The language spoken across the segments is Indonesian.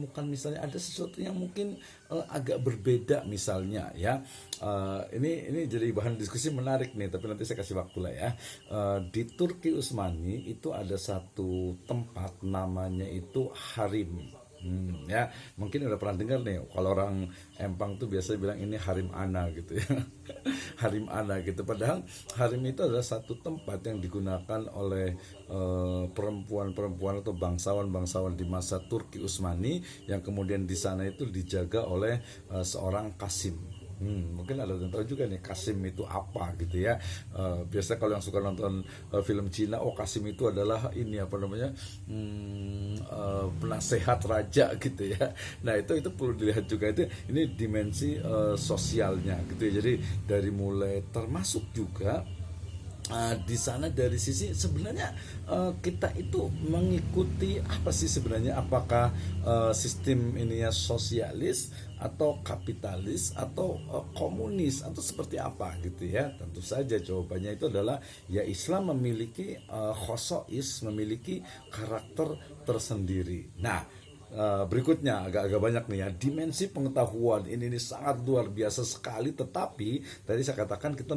menemukan misalnya ada sesuatu yang mungkin agak berbeda misalnya ya. Ini jadi bahan diskusi menarik nih, tapi nanti saya kasih waktu lah ya. Di Turki Utsmani itu ada satu tempat namanya itu Harim. Ya, mungkin udah pernah dengar nih. Kalau orang Empang tuh biasa bilang ini Harim Ana gitu ya. Harim Ana gitu. Padahal Harim itu adalah satu tempat yang digunakan oleh perempuan-perempuan atau bangsawan-bangsawan di masa Turki Utsmani, yang kemudian di sana itu dijaga oleh seorang Kasim. Mungkin ada yang tahu juga nih Kasim itu apa gitu ya. Biasa kalau yang suka nonton film Cina, oh Kasim itu adalah ini apa namanya, penasehat raja gitu ya. Nah itu perlu dilihat juga, itu ini dimensi sosialnya gitu ya. Jadi dari mulai termasuk juga di sana dari sisi sebenarnya kita itu mengikuti apa sih sebenarnya, apakah sistem ininya sosialis atau kapitalis atau komunis atau seperti apa gitu ya. Tentu saja jawabannya itu adalah ya Islam memiliki khosois, memiliki karakter tersendiri. Nah, berikutnya agak-agak banyak nih ya, dimensi pengetahuan ini sangat luar biasa sekali. Tetapi tadi saya katakan kita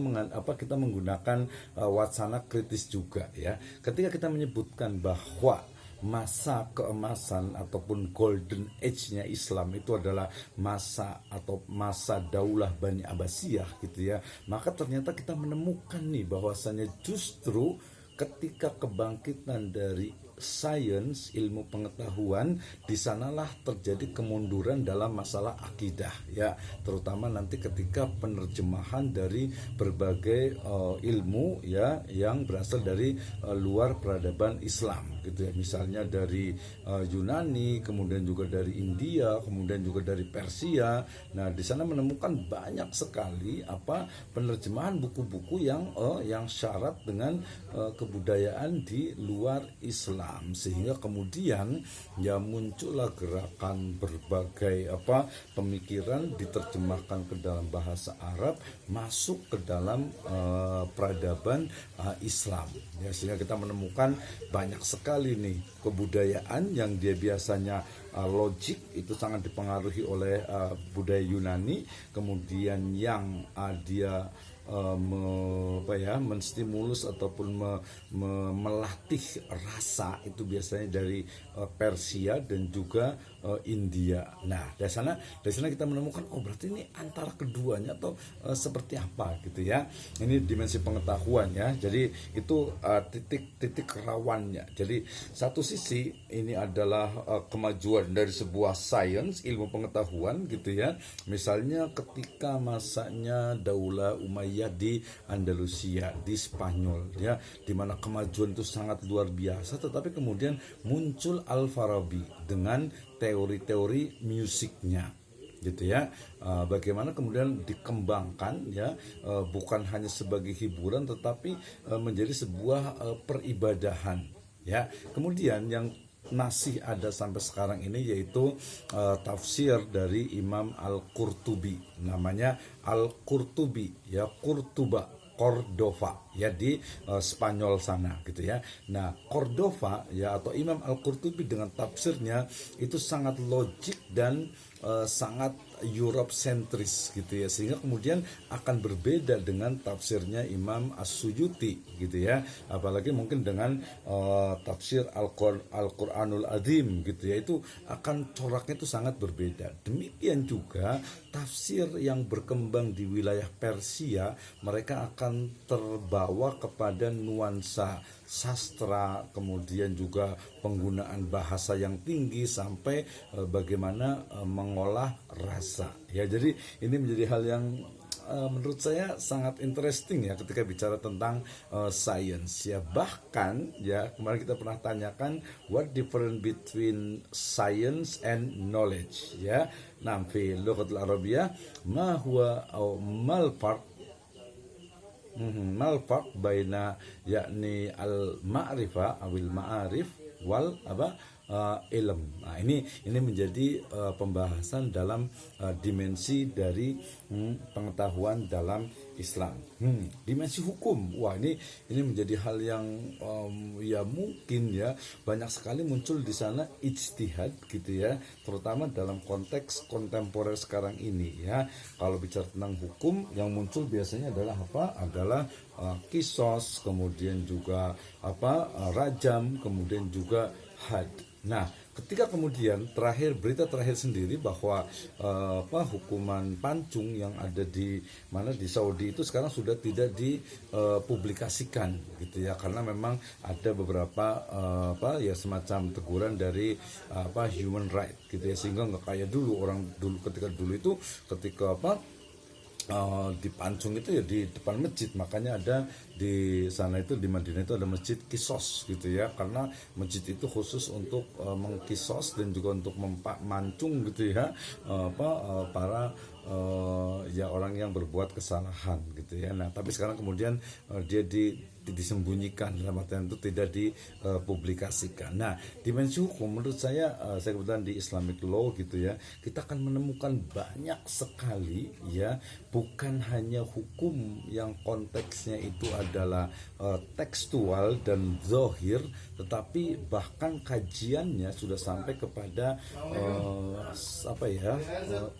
menggunakan wacana kritis juga ya. Ketika kita menyebutkan bahwa masa keemasan ataupun golden age-nya Islam itu adalah masa atau masa Daulah Bani Abbasiyah gitu ya, maka ternyata kita menemukan nih bahwasannya justru ketika kebangkitan dari sains, ilmu pengetahuan, di sanalah terjadi kemunduran dalam masalah akidah ya, terutama nanti ketika penerjemahan dari berbagai ilmu ya yang berasal dari luar peradaban Islam gitu ya, misalnya dari Yunani, kemudian juga dari India, kemudian juga dari Persia. Nah, di sana menemukan banyak sekali penerjemahan buku-buku yang syarat dengan kebudayaan di luar Islam, sehingga kemudian ya muncullah gerakan berbagai pemikiran diterjemahkan ke dalam bahasa Arab, masuk ke dalam peradaban Islam ya, sehingga kita menemukan banyak sekali nih kebudayaan yang dia biasanya logik itu sangat dipengaruhi oleh budaya Yunani, kemudian yang dia menstimulus ataupun melatih rasa itu biasanya dari Persia dan juga India. Nah, dari sana kita menemukan berarti ini antara keduanya atau seperti apa gitu ya. Ini dimensi pengetahuan ya. Jadi itu titik rawannya. Jadi satu sisi ini adalah kemajuan dari sebuah sains, ilmu pengetahuan gitu ya. Misalnya ketika masanya Daulah Umayyah di Andalusia, di Spanyol ya, di mana kemajuan itu sangat luar biasa, tetapi kemudian muncul Al-Farabi dengan teori-teori musiknya gitu ya. Bagaimana kemudian dikembangkan ya, bukan hanya sebagai hiburan tetapi menjadi sebuah peribadahan ya. Kemudian yang masih ada sampai sekarang ini yaitu tafsir dari Imam Al-Qurtubi, namanya Al-Qurtubi ya, Cordova ya, di Spanyol sana gitu ya. Nah, Cordova ya atau Imam Al-Qurtubi dengan tafsirnya itu sangat logik dan sangat Europe sentris gitu ya, sehingga kemudian akan berbeda dengan tafsirnya Imam As-Suyuti gitu ya, apalagi mungkin dengan tafsir Al-Quranul Azim gitu ya, itu akan coraknya itu sangat berbeda. Demikian juga tafsir yang berkembang di wilayah Persia, mereka akan terbawa kepada nuansa sastra, kemudian juga penggunaan bahasa yang tinggi sampai bagaimana mengolah rasa ya. Jadi ini menjadi hal yang menurut saya sangat interesting ya ketika bicara tentang science ya. Bahkan ya kemarin kita pernah tanyakan what difference between science and knowledge ya. Nah, fi lughatul arabiyyah ma huwa au mal farq baina yakni al ma'rifah awil ma'arif wal ilm. Nah, ini menjadi pembahasan dalam dimensi dari pengetahuan dalam Islam. Dimensi hukum. Wah, ini menjadi hal yang ya mungkin ya banyak sekali muncul di sana ijtihad gitu ya, terutama dalam konteks kontemporer sekarang ini ya. Kalau bicara tentang hukum yang muncul biasanya adalah apa? Adalah kisos, kemudian juga rajam, kemudian juga had. Nah, ketika kemudian berita terakhir sendiri bahwa hukuman pancung yang ada di Saudi itu sekarang sudah tidak dipublikasikan gitu ya, karena memang ada beberapa semacam teguran dari human right gitu ya, sehingga nggak kayak dulu ketika dipancung itu ya di depan masjid. Makanya ada di sana itu, di Madinah itu ada masjid kisos gitu ya, karena masjid itu khusus untuk mengkisos dan juga untuk memancung gitu ya para orang yang berbuat kesalahan gitu ya. Nah, tapi sekarang kemudian dia disembunyikan, dalam artian itu tidak dipublikasikan. Nah, dimensi hukum menurut saya kebetulan di Islamic law gitu ya, kita akan menemukan banyak sekali ya, bukan hanya hukum yang konteksnya itu adalah tekstual dan zahir, tetapi bahkan kajiannya sudah sampai kepada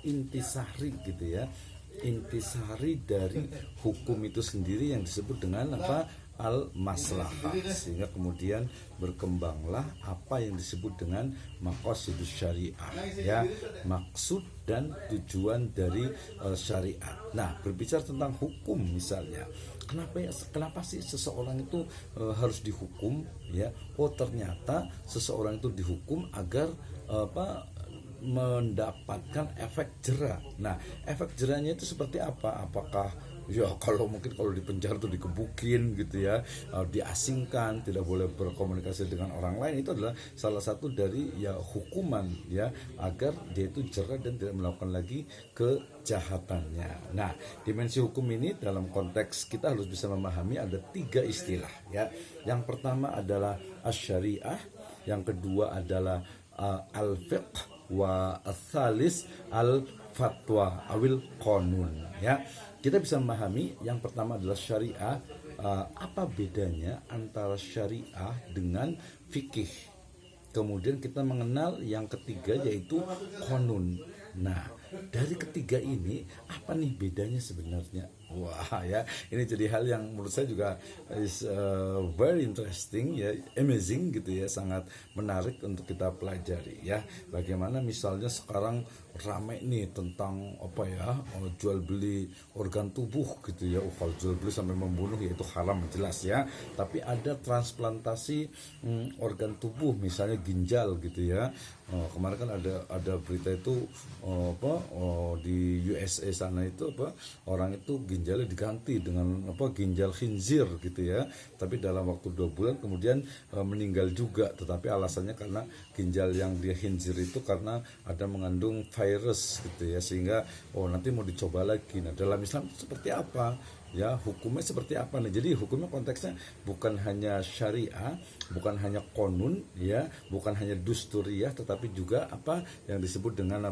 intisari gitu ya, intisari dari hukum itu sendiri yang disebut dengan al-maslahah, sehingga kemudian berkembanglah apa yang disebut dengan maqasidus syariah ya, maksud dan tujuan dari syariat. Nah, berbicara tentang hukum misalnya, kenapa sih seseorang itu harus dihukum ya? Oh, ternyata seseorang itu dihukum agar mendapatkan efek jera. Nah, efek jerahnya itu seperti apa? Apakah ya kalau di penjara tuh dikebukin gitu ya, diasingkan, tidak boleh berkomunikasi dengan orang lain, itu adalah salah satu dari ya hukuman ya, agar dia itu jera dan tidak melakukan lagi kejahatannya. Nah, dimensi hukum ini dalam konteks kita harus bisa memahami ada 3 istilah ya. Yang pertama adalah asy-syariah, yang kedua adalah al-fiqh, wa al-thalis al-fatwa awil qanun ya. Kita bisa memahami yang pertama adalah syariah. Apa bedanya antara syariah dengan fikih? Kemudian kita mengenal yang ketiga yaitu qanun. Nah, dari ketiga ini apa nih bedanya sebenarnya? Wah ya, ini jadi hal yang menurut saya juga is very interesting ya, amazing gitu ya, sangat menarik untuk kita pelajari ya. Bagaimana misalnya sekarang ramai nih tentang jual beli organ tubuh gitu ya. Kalau jual beli sampai membunuh ya itu haram jelas ya. Tapi ada transplantasi organ tubuh, misalnya ginjal gitu ya. Kemarin kan ada berita itu di USA sana itu orang itu ginjalnya diganti dengan ginjal khinzir gitu ya, tapi dalam waktu 2 bulan kemudian meninggal juga, tetapi alasannya karena ginjal yang dia khinzir itu karena ada mengandung virus gitu ya, sehingga nanti mau dicoba lagi. Nah, dalam Islam seperti apa ya, hukumnya seperti apa nih? Jadi hukumnya konteksnya bukan hanya syariah, bukan hanya qanun ya, bukan hanya dusturiyah, tetapi juga apa yang disebut dengan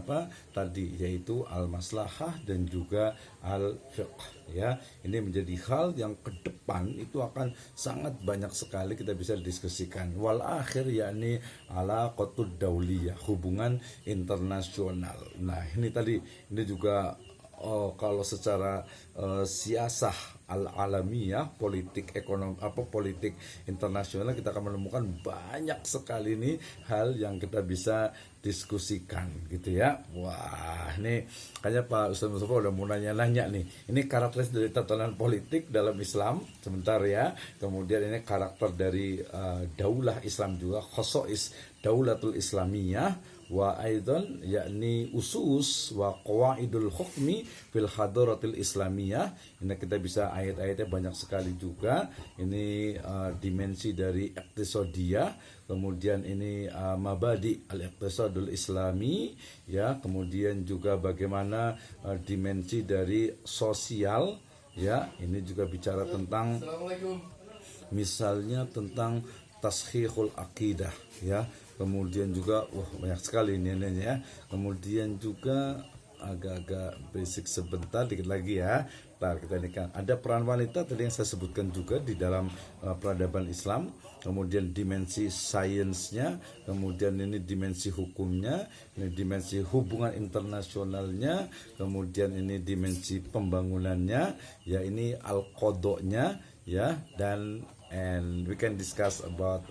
tadi, yaitu al-maslahah dan juga al-fiqh ya. Ini menjadi hal yang ke depan itu akan sangat banyak sekali kita bisa diskusikan. Wal akhir yakni alaqatud dauliyah, hubungan internasional. Nah, ini juga kalau secara siasah al-alamiyah, politik ekonomi politik internasional, kita akan menemukan banyak sekali nih hal yang kita bisa diskusikan gitu ya. Wah, nih kayaknya Pak Ustaz Mustafa udah mau nanya-nanya nih. Ini karakteristik dari tatanan politik dalam Islam sebentar ya. Kemudian ini karakter dari daulah Islam juga, khosois daulatul islamiyah, wa aidan yakni usus wa qawaidul hukmi fil hadaratil islamiyah. Ini kita bisa ayat-ayatnya banyak sekali juga. Ini dimensi dari iqtisadiyah, kemudian ini mabadi al-iqtisadul islami ya, kemudian juga bagaimana dimensi dari sosial ya. Ini juga bicara tentang misalnya tentang tashihul akidah ya, kemudian juga banyak sekali ini ya. Kemudian juga agak-agak basic sebentar dikit lagi ya. Nah, kita ini kan ada peran wanita tadi yang saya sebutkan juga di dalam peradaban Islam, kemudian dimensi sainsnya, kemudian ini dimensi hukumnya, ini dimensi hubungan internasionalnya, kemudian ini dimensi pembangunannya, ya ini al-qodoknya ya, dan and we can discuss about